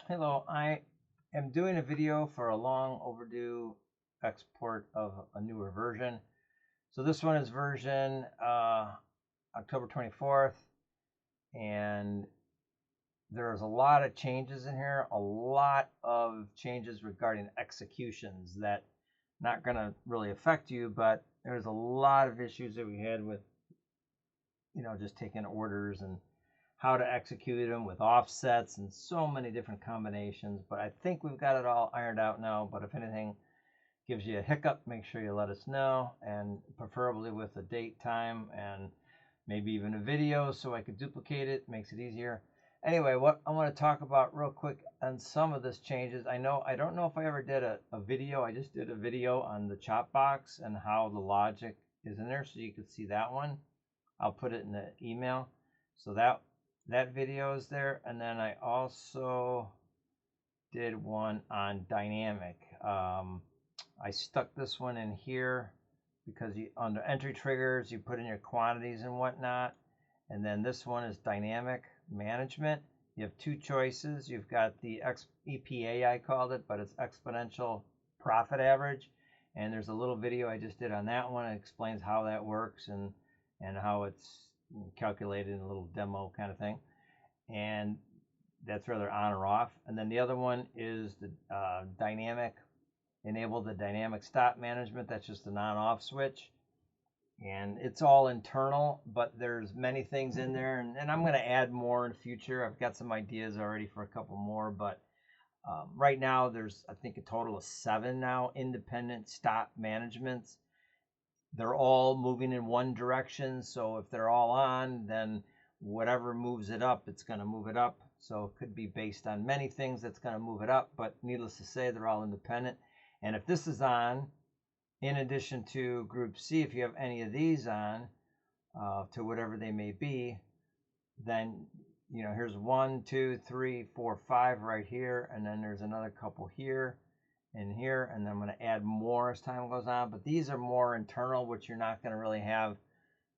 Hello, I am doing a video for a long overdue export of a newer version. So this one is version October 24th, and there's a lot of changes in here, a lot of changes regarding executions that not going to really affect you, but there's a lot of issues that we had with, just taking orders and how to execute them with offsets and so many different combinations. But I think we've got it all ironed out now. But if anything gives you a hiccup, make sure you let us know, and preferably with a date, time, and maybe even a video so I could duplicate it. Makes it easier. Anyway, what I want to talk about real quick on some of this changes. I don't know if I ever did a video. I just did a video on the chop box and how the logic is in there, so you could see that one. I'll put it in the email. So that video is there. And then I also did one on dynamic. I stuck this one in here because under entry triggers, you put in your quantities and whatnot. And then this one is dynamic management. You have two choices. You've got the EPA, I called it, but it's exponential profit average. And there's a little video I just did on that one. It explains how that works and how it's calculated in a little demo kind of thing. And that's rather on or off. And then the other one is the enable the dynamic stop management. That's just a non-off switch. And it's all internal, but there's many things in there, and I'm going to add more in the future. I've got some ideas already for a couple more, but right now there's, I think, a total of 7 now independent stop managements. They're all moving in one direction, so if they're all on, then whatever moves it up, it's going to move it up. So it could be based on many things that's going to move it up, but needless to say, they're all independent. And if this is on, in addition to group C, if you have any of these on, to whatever they may be, then, here's 1, 2, 3, 4, 5 right here, and then there's another couple here and here, and then I'm going to add more as time goes on. But these are more internal, which you're not going to really have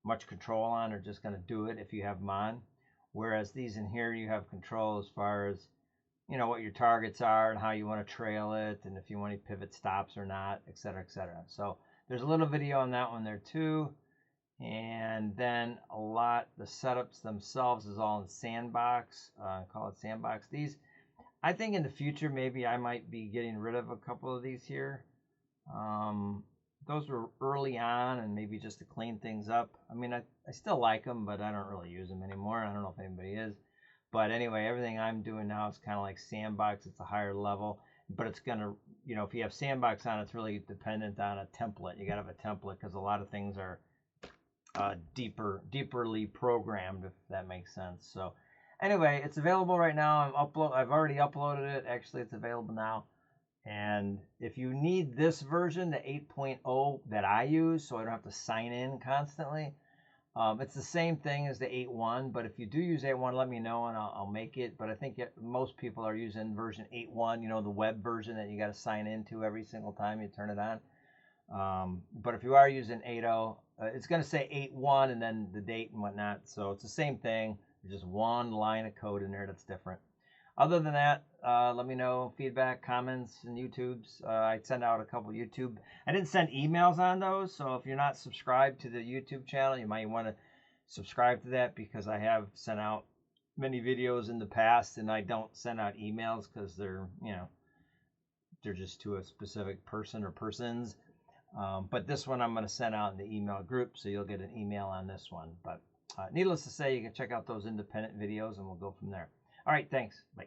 much control on, or just going to do it if you have them on. Whereas these in here, you have control as far as, what your targets are and how you want to trail it, and if you want any pivot stops or not, etc., etc. So there's a little video on that one there too. And then the setups themselves is all in Sandbox. Call it Sandbox. These, I think in the future, maybe I might be getting rid of a couple of these here. Those were early on, and maybe just to clean things up. I mean, I still like them, but I don't really use them anymore. I don't know if anybody is. But anyway, everything I'm doing now is kind of like Sandbox. It's a higher level, but it's going to, if you have Sandbox on, it's really dependent on a template. You got to have a template because a lot of things are deeperly programmed, if that makes sense. So anyway, it's available right now. I've already uploaded it. Actually, it's available now. And if you need this version, the 8.0 that I use, so I don't have to sign in constantly, it's the same thing as the 8.1, but if you do use 8.1, let me know and I'll make it. But I think most people are using version 8.1, the web version that you got to sign into every single time you turn it on. But if you are using 8.0, it's going to say 8.1 and then the date and whatnot. So it's the same thing. There's just one line of code in there that's different. Other than that, let me know feedback, comments, and YouTubes. I send out a couple YouTube. I didn't send emails on those, so if you're not subscribed to the YouTube channel, you might want to subscribe to that, because I have sent out many videos in the past, and I don't send out emails because they're just to a specific person or persons. But this one I'm going to send out in the email group, so you'll get an email on this one. But needless to say, you can check out those independent videos, and we'll go from there. All right, thanks. Bye.